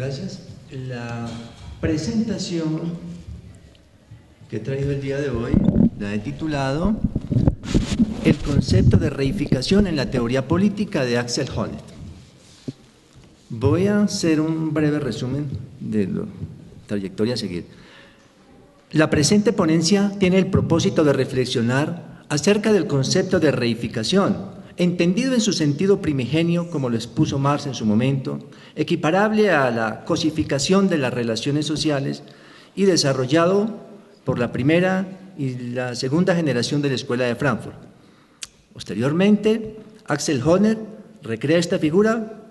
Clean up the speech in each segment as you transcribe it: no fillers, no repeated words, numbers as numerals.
Gracias. La presentación que he traído el día de hoy la he titulado El concepto de reificación en la teoría política de Axel Honneth. Voy a hacer un breve resumen de la trayectoria a seguir. La presente ponencia tiene el propósito de reflexionar acerca del concepto de reificación, entendido en su sentido primigenio, como lo expuso Marx en su momento, equiparable a la cosificación de las relaciones sociales y desarrollado por la primera y la segunda generación de la Escuela de Frankfurt. Posteriormente, Axel Honneth recrea esta figura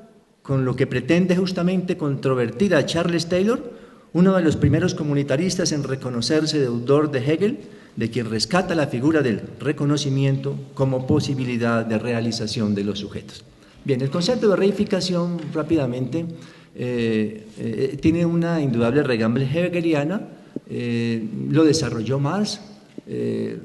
con lo que pretende justamente controvertir a Charles Taylor, uno de los primeros comunitaristas en reconocerse deudor de Hegel, de quien rescata la figura del reconocimiento como posibilidad de realización de los sujetos. Bien, el concepto de reificación, rápidamente, tiene una indudable regambre hegeliana, lo desarrolló Marx,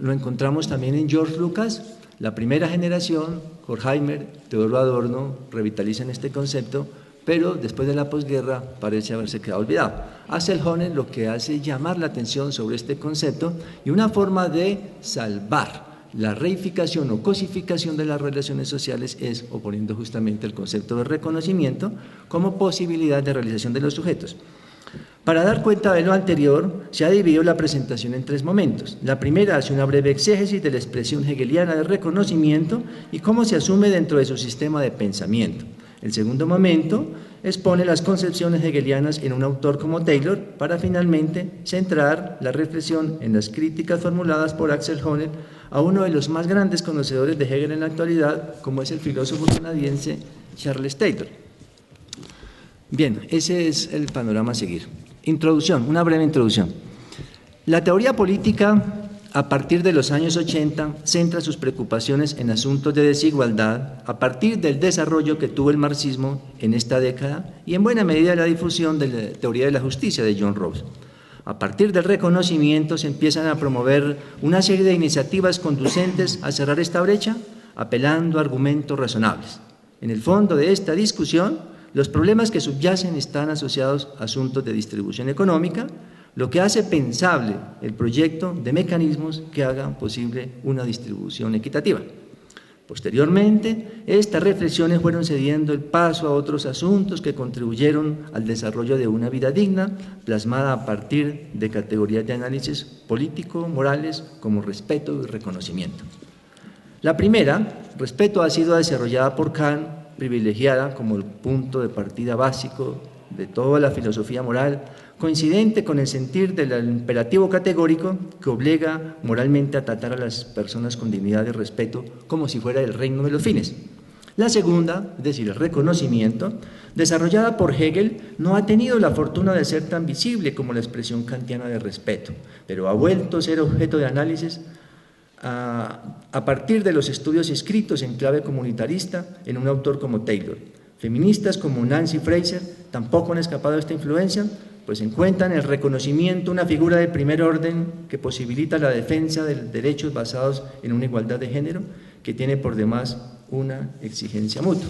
lo encontramos también en George Lucas, la primera generación, Horkheimer, Teodoro Adorno, revitalizan este concepto, pero después de la posguerra parece haberse quedado olvidado. Axel Honneth lo que hace es llamar la atención sobre este concepto y una forma de salvar la reificación o cosificación de las relaciones sociales es oponiendo justamente el concepto de reconocimiento como posibilidad de realización de los sujetos. Para dar cuenta de lo anterior, se ha dividido la presentación en tres momentos. La primera hace una breve exégesis de la expresión hegeliana de reconocimiento y cómo se asume dentro de su sistema de pensamiento. El segundo momento expone las concepciones hegelianas en un autor como Taylor para finalmente centrar la reflexión en las críticas formuladas por Axel Honneth a uno de los más grandes conocedores de Hegel en la actualidad, como es el filósofo canadiense Charles Taylor. Bien, ese es el panorama a seguir. Introducción, una breve introducción. La teoría política, a partir de los años 80, centra sus preocupaciones en asuntos de desigualdad a partir del desarrollo que tuvo el marxismo en esta década y en buena medida la difusión de la teoría de la justicia de John Rawls. A partir del reconocimiento se empiezan a promover una serie de iniciativas conducentes a cerrar esta brecha, apelando a argumentos razonables. En el fondo de esta discusión, los problemas que subyacen están asociados a asuntos de distribución económica, lo que hace pensable el proyecto de mecanismos que hagan posible una distribución equitativa. Posteriormente, estas reflexiones fueron cediendo el paso a otros asuntos que contribuyeron al desarrollo de una vida digna, plasmada a partir de categorías de análisis político, morales, como respeto y reconocimiento. La primera, respeto, ha sido desarrollada por Kant, privilegiada como el punto de partida básico de toda la filosofía moral, coincidente con el sentir del imperativo categórico que obliga moralmente a tratar a las personas con dignidad y respeto como si fuera el reino de los fines. La segunda, es decir, el reconocimiento, desarrollada por Hegel, no ha tenido la fortuna de ser tan visible como la expresión kantiana de respeto, pero ha vuelto a ser objeto de análisis a partir de los estudios escritos en clave comunitarista en un autor como Taylor. Feministas como Nancy Fraser tampoco han escapado de esta influencia, pues encuentran el reconocimiento una figura de primer orden que posibilita la defensa de derechos basados en una igualdad de género que tiene por demás una exigencia mutua.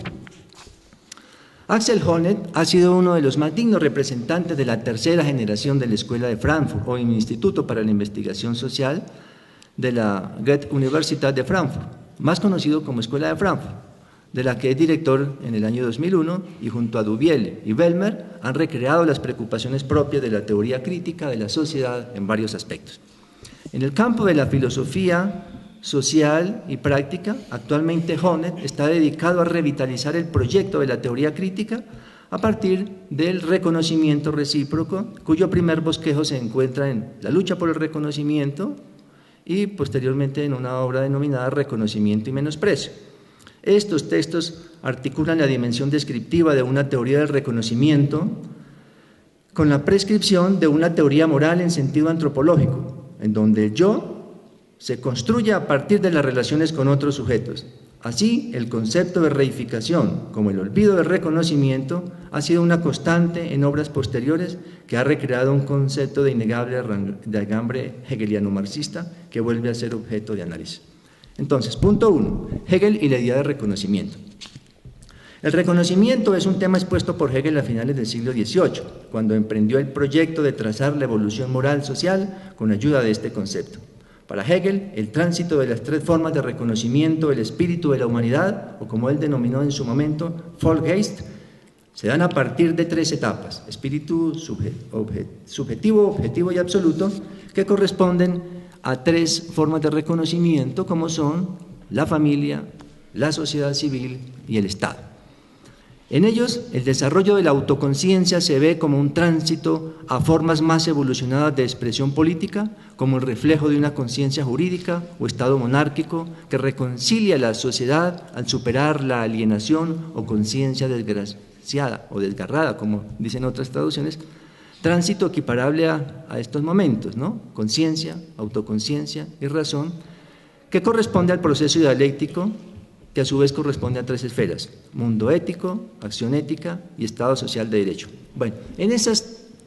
Axel Honneth ha sido uno de los más dignos representantes de la tercera generación de la Escuela de Frankfurt o Instituto para la Investigación Social de la Goethe-Universität de Frankfurt, más conocido como Escuela de Frankfurt, de la que es director en el año 2001 y junto a Dubiel y Bellmer han recreado las preocupaciones propias de la teoría crítica de la sociedad en varios aspectos. En el campo de la filosofía social y práctica, actualmente Honneth está dedicado a revitalizar el proyecto de la teoría crítica a partir del reconocimiento recíproco, cuyo primer bosquejo se encuentra en La lucha por el reconocimiento y posteriormente en una obra denominada Reconocimiento y menosprecio. Estos textos articulan la dimensión descriptiva de una teoría del reconocimiento con la prescripción de una teoría moral en sentido antropológico, en donde el yo se construye a partir de las relaciones con otros sujetos. Así, el concepto de reificación, como el olvido del reconocimiento, ha sido una constante en obras posteriores que ha recreado un concepto de innegable regambre hegeliano-marxista que vuelve a ser objeto de análisis. Entonces, punto 1, Hegel y la idea de reconocimiento. El reconocimiento es un tema expuesto por Hegel a finales del siglo XVIII, cuando emprendió el proyecto de trazar la evolución moral social con ayuda de este concepto. Para Hegel, el tránsito de las tres formas de reconocimiento del espíritu de la humanidad, o como él denominó en su momento, Volksgeist, se dan a partir de tres etapas: espíritu subjetivo, objetivo y absoluto, que corresponden a tres formas de reconocimiento, como son la familia, la sociedad civil y el Estado. En ellos, el desarrollo de la autoconciencia se ve como un tránsito a formas más evolucionadas de expresión política, como el reflejo de una conciencia jurídica o Estado monárquico que reconcilia la sociedad al superar la alienación o conciencia desgraciada o desgarrada, como dicen otras traducciones, tránsito equiparable a estos momentos, ¿no? Conciencia, autoconciencia y razón, que corresponde al proceso dialéctico, que a su vez corresponde a tres esferas: mundo ético, acción ética y Estado social de derecho. Bueno, en ese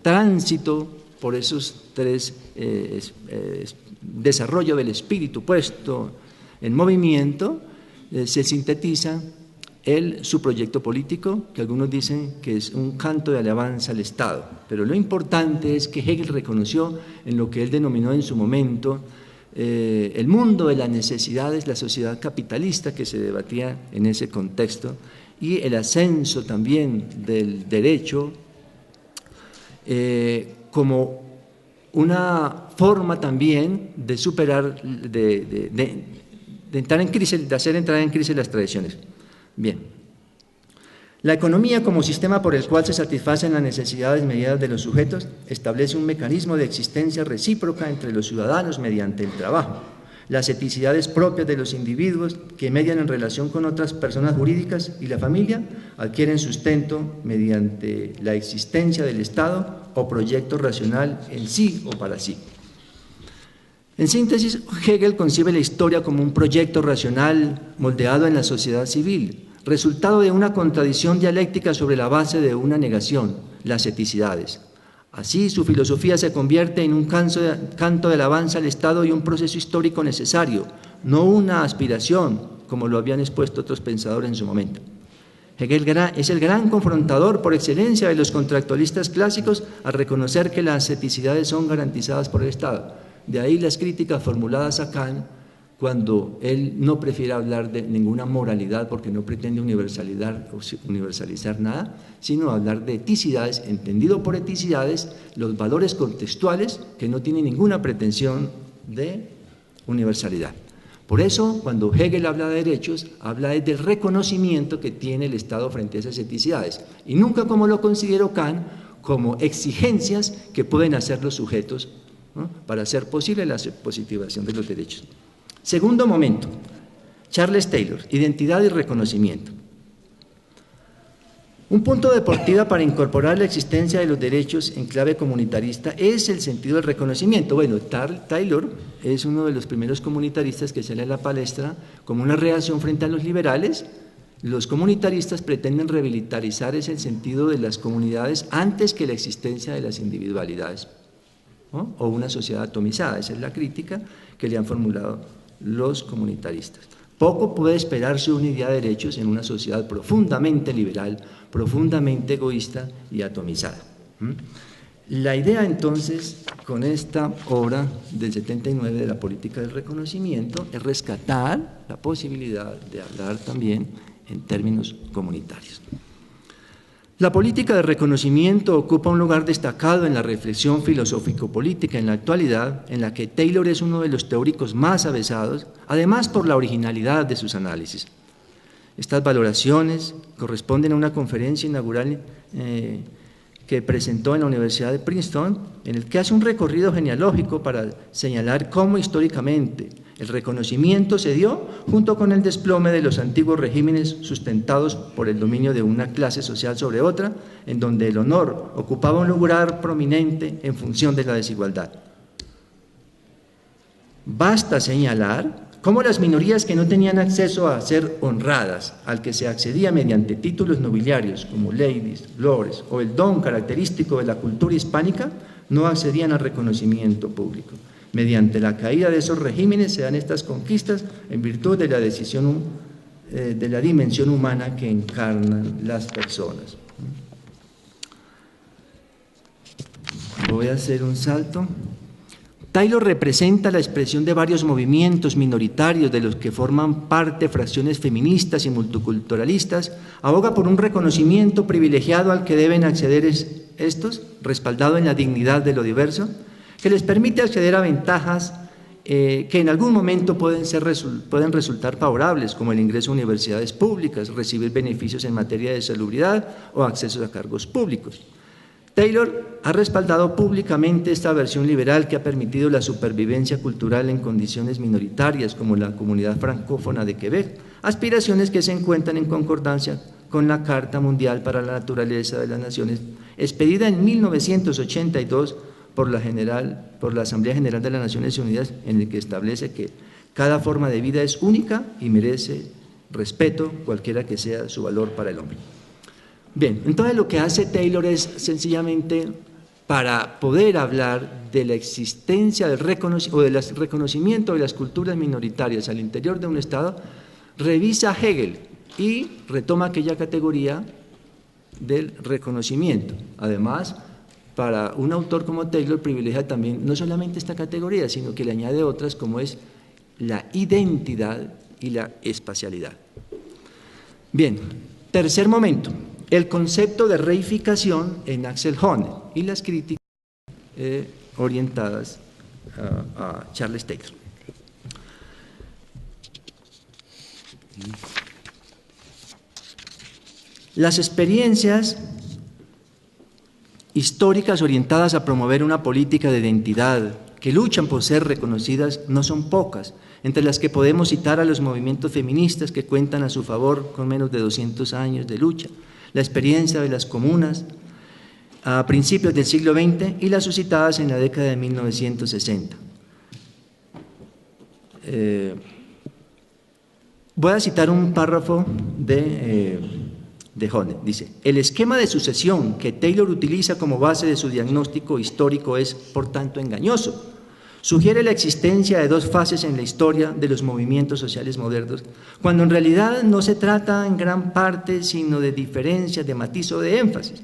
tránsito por esos tres desarrollo del espíritu puesto en movimiento, se sintetiza su proyecto político, que algunos dicen que es un canto de alabanza al Estado, pero lo importante es que Hegel reconoció en lo que él denominó en su momento el mundo de las necesidades, la sociedad capitalista que se debatía en ese contexto, y el ascenso también del derecho como una forma también de superar, de entrar en crisis, de hacer entrar en crisis las tradiciones. Bien. La economía, como sistema por el cual se satisfacen las necesidades medidas de los sujetos, establece un mecanismo de existencia recíproca entre los ciudadanos mediante el trabajo. Las eticidades propias de los individuos que median en relación con otras personas jurídicas y la familia adquieren sustento mediante la existencia del Estado o proyecto racional en sí o para sí. En síntesis, Hegel concibe la historia como un proyecto racional moldeado en la sociedad civil, resultado de una contradicción dialéctica sobre la base de una negación, las eticidades. Así, su filosofía se convierte en un canto de alabanza al Estado y un proceso histórico necesario, no una aspiración, como lo habían expuesto otros pensadores en su momento. Hegel es el gran confrontador por excelencia de los contractualistas clásicos al reconocer que las eticidades son garantizadas por el Estado. De ahí las críticas formuladas a Kant, cuando él no prefiere hablar de ninguna moralidad porque no pretende universalizar nada, sino hablar de eticidades, entendido por eticidades los valores contextuales que no tienen ninguna pretensión de universalidad. Por eso, cuando Hegel habla de derechos, habla del reconocimiento que tiene el Estado frente a esas eticidades, y nunca, como lo consideró Kant, como exigencias que pueden hacer los sujetos, ¿no?, para hacer posible la positivación de los derechos. Segundo momento, Charles Taylor, identidad y reconocimiento. Un punto de partida para incorporar la existencia de los derechos en clave comunitarista es el sentido del reconocimiento. Bueno, Taylor es uno de los primeros comunitaristas que sale a la palestra como una reacción frente a los liberales. Los comunitaristas pretenden revitalizar ese sentido de las comunidades antes que la existencia de las individualidades, ¿no?, o una sociedad atomizada. Esa es la crítica que le han formulado los comunitaristas. Poco puede esperarse una idea de derechos en una sociedad profundamente liberal, profundamente egoísta y atomizada. La idea entonces, con esta obra del 79 de la política del reconocimiento, es rescatar la posibilidad de hablar también en términos comunitarios. La política de reconocimiento ocupa un lugar destacado en la reflexión filosófico-política en la actualidad, en la que Taylor es uno de los teóricos más avesados, además por la originalidad de sus análisis. Estas valoraciones corresponden a una conferencia inaugural que presentó en la Universidad de Princeton, en el que hace un recorrido genealógico para señalar cómo históricamente el reconocimiento se dio junto con el desplome de los antiguos regímenes sustentados por el dominio de una clase social sobre otra, en donde el honor ocupaba un lugar prominente en función de la desigualdad. Basta señalar cómo las minorías que no tenían acceso a ser honradas, al que se accedía mediante títulos nobiliarios como ladies, lords o el don característico de la cultura hispánica, no accedían al reconocimiento público. Mediante la caída de esos regímenes se dan estas conquistas en virtud de la decisión de la dimensión humana que encarnan las personas. Voy a hacer un salto. Taylor representa la expresión de varios movimientos minoritarios de los que forman parte fracciones feministas y multiculturalistas. Aboga por un reconocimiento privilegiado al que deben acceder estos, respaldado en la dignidad de lo diverso, que les permite acceder a ventajas que en algún momento pueden resultar favorables, como el ingreso a universidades públicas, recibir beneficios en materia de salubridad o acceso a cargos públicos. Taylor ha respaldado públicamente esta versión liberal que ha permitido la supervivencia cultural en condiciones minoritarias, como la comunidad francófona de Quebec, aspiraciones que se encuentran en concordancia con la Carta Mundial para la Naturaleza de las Naciones, expedida en 1982 por la Asamblea General de las Naciones Unidas, en el que establece que cada forma de vida es única y merece respeto, cualquiera que sea su valor para el hombre. Bien, entonces lo que hace Taylor es sencillamente, para poder hablar de la existencia del reconocimiento de las culturas minoritarias al interior de un Estado, revisa a Hegel y retoma aquella categoría del reconocimiento. Además, para un autor como Taylor privilegia también no solamente esta categoría, sino que le añade otras como es la identidad y la espacialidad. Bien, tercer momento, el concepto de reificación en Axel Honneth y las críticas orientadas a Charles Taylor. Las experiencias históricas orientadas a promover una política de identidad que luchan por ser reconocidas no son pocas, entre las que podemos citar a los movimientos feministas que cuentan a su favor con menos de 200 años de lucha, la experiencia de las comunas a principios del siglo XX y las suscitadas en la década de 1960. Voy a citar un párrafo de Honneth. Dice: el esquema de sucesión que Taylor utiliza como base de su diagnóstico histórico es, por tanto, engañoso. Sugiere la existencia de dos fases en la historia de los movimientos sociales modernos, cuando en realidad no se trata en gran parte sino de diferencias de matiz o de énfasis.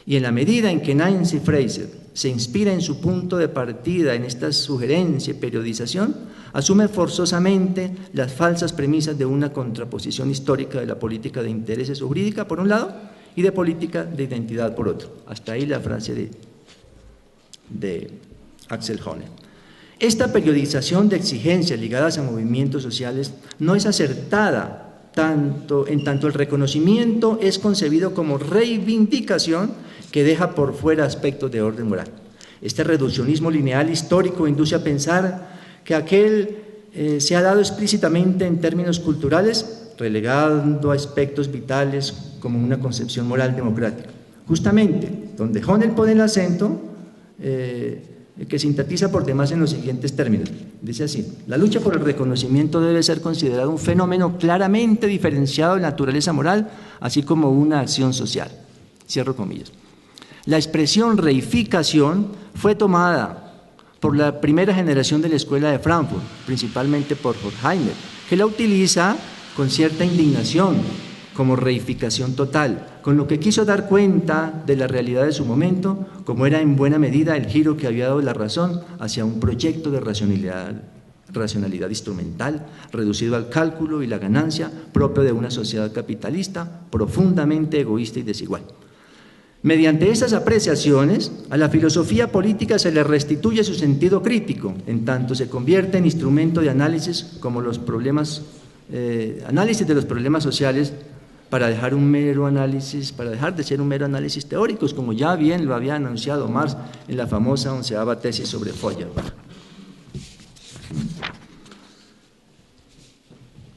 Y en la medida en que Nancy Fraser se inspira en su punto de partida en esta sugerencia y periodización, asume forzosamente las falsas premisas de una contraposición histórica de la política de intereses jurídica por un lado y de política de identidad por otro. Hasta ahí la frase de Axel Honneth. Esta periodización de exigencias ligadas a movimientos sociales no es acertada en tanto el reconocimiento es concebido como reivindicación que deja por fuera aspectos de orden moral. Este reduccionismo lineal histórico induce a pensar que aquel se ha dado explícitamente en términos culturales, relegando aspectos vitales como una concepción moral democrática. Justamente, donde Honneth pone el acento, que sintetiza por demás en los siguientes términos. Dice así: la lucha por el reconocimiento debe ser considerada un fenómeno claramente diferenciado de naturaleza moral, así como una acción social. Cierro comillas. La expresión reificación fue tomada por la primera generación de la Escuela de Frankfurt, principalmente por Horkheimer, que la utiliza con cierta indignación como reificación total, con lo que quiso dar cuenta de la realidad de su momento, como era en buena medida el giro que había dado la razón hacia un proyecto de racionalidad instrumental, reducido al cálculo y la ganancia, propio de una sociedad capitalista profundamente egoísta y desigual. Mediante estas apreciaciones, a la filosofía política se le restituye su sentido crítico, en tanto se convierte en instrumento de análisis como los problemas, análisis de los problemas sociales, para dejar de ser un mero análisis teórico, como ya bien lo había anunciado Marx en la famosa 11ª tesis sobre Feuerbach.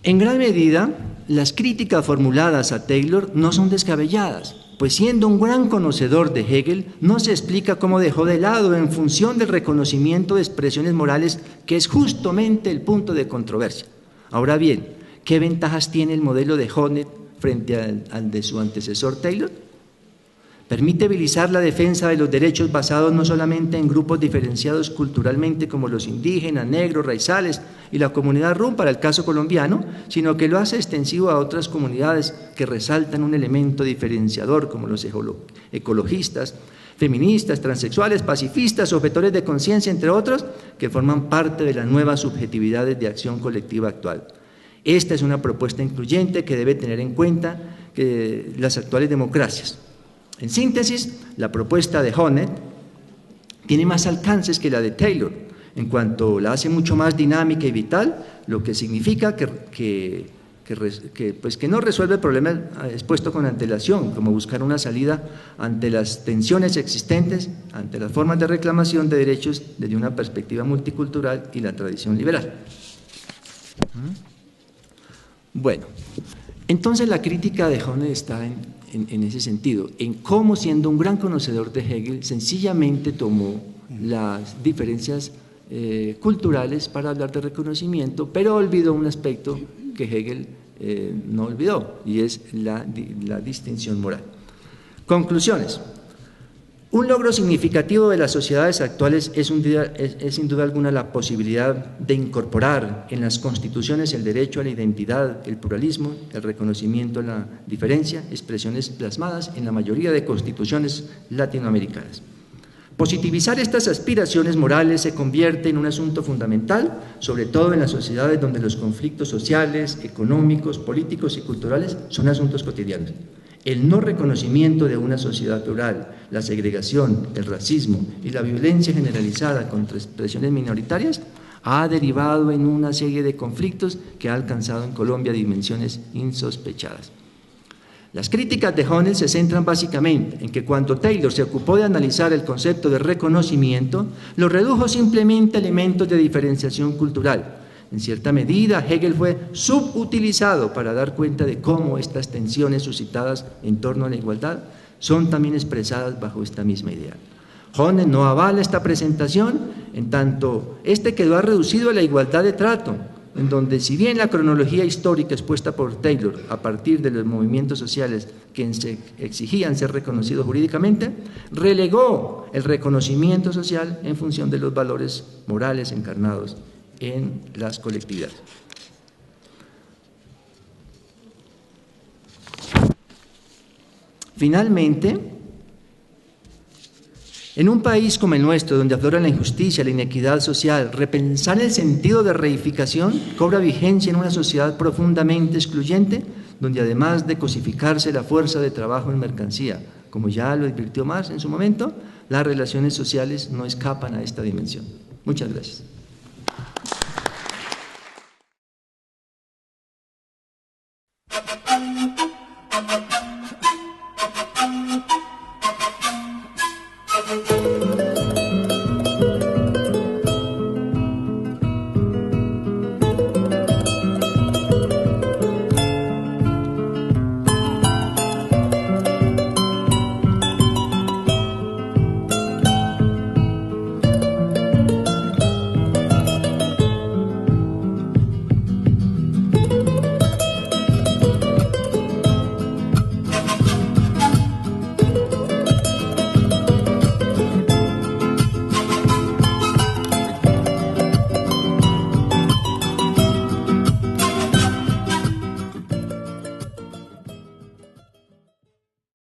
En gran medida, las críticas formuladas a Taylor no son descabelladas, pues siendo un gran conocedor de Hegel, no se explica cómo dejó de lado en función del reconocimiento de expresiones morales, que es justamente el punto de controversia. Ahora bien, ¿qué ventajas tiene el modelo de Honneth frente al de su antecesor Taylor? Permite habilitar la defensa de los derechos basados no solamente en grupos diferenciados culturalmente como los indígenas, negros, raizales y la comunidad rum para el caso colombiano, sino que lo hace extensivo a otras comunidades que resaltan un elemento diferenciador como los ecologistas, feministas, transexuales, pacifistas, objetores de conciencia, entre otros, que forman parte de las nuevas subjetividades de acción colectiva actual. Esta es una propuesta incluyente que debe tener en cuenta las actuales democracias. En síntesis, la propuesta de Honneth tiene más alcances que la de Taylor, en cuanto la hace mucho más dinámica y vital, lo que significa que no resuelve el problema expuesto con antelación, como buscar una salida ante las tensiones existentes, ante las formas de reclamación de derechos desde una perspectiva multicultural y la tradición liberal. Bueno, entonces la crítica de Honneth está en ese sentido, en cómo, siendo un gran conocedor de Hegel, sencillamente tomó las diferencias culturales para hablar de reconocimiento, pero olvidó un aspecto que Hegel no olvidó, y es la distinción moral. Conclusiones. Un logro significativo de las sociedades actuales es sin duda alguna la posibilidad de incorporar en las constituciones el derecho a la identidad, el pluralismo, el reconocimiento de la diferencia, expresiones plasmadas en la mayoría de constituciones latinoamericanas. Positivizar estas aspiraciones morales se convierte en un asunto fundamental, sobre todo en las sociedades donde los conflictos sociales, económicos, políticos y culturales son asuntos cotidianos. El no reconocimiento de una sociedad plural, la segregación, el racismo y la violencia generalizada contra expresiones minoritarias ha derivado en una serie de conflictos que ha alcanzado en Colombia dimensiones insospechadas. Las críticas de Honneth se centran básicamente en que cuando Taylor se ocupó de analizar el concepto de reconocimiento, lo redujo simplemente a elementos de diferenciación cultural. En cierta medida, Hegel fue subutilizado para dar cuenta de cómo estas tensiones suscitadas en torno a la igualdad son también expresadas bajo esta misma idea. Honneth no avala esta presentación, en tanto este quedó reducido a la igualdad de trato, en donde si bien la cronología histórica expuesta por Taylor a partir de los movimientos sociales que exigían ser reconocidos jurídicamente, relegó el reconocimiento social en función de los valores morales encarnados en las colectividades. Finalmente, en un país como el nuestro, donde aflora la injusticia, la inequidad social, repensar el sentido de reificación cobra vigencia en una sociedad profundamente excluyente, donde además de cosificarse la fuerza de trabajo en mercancía, como ya lo advirtió Marx en su momento, las relaciones sociales no escapan a esta dimensión. Muchas gracias.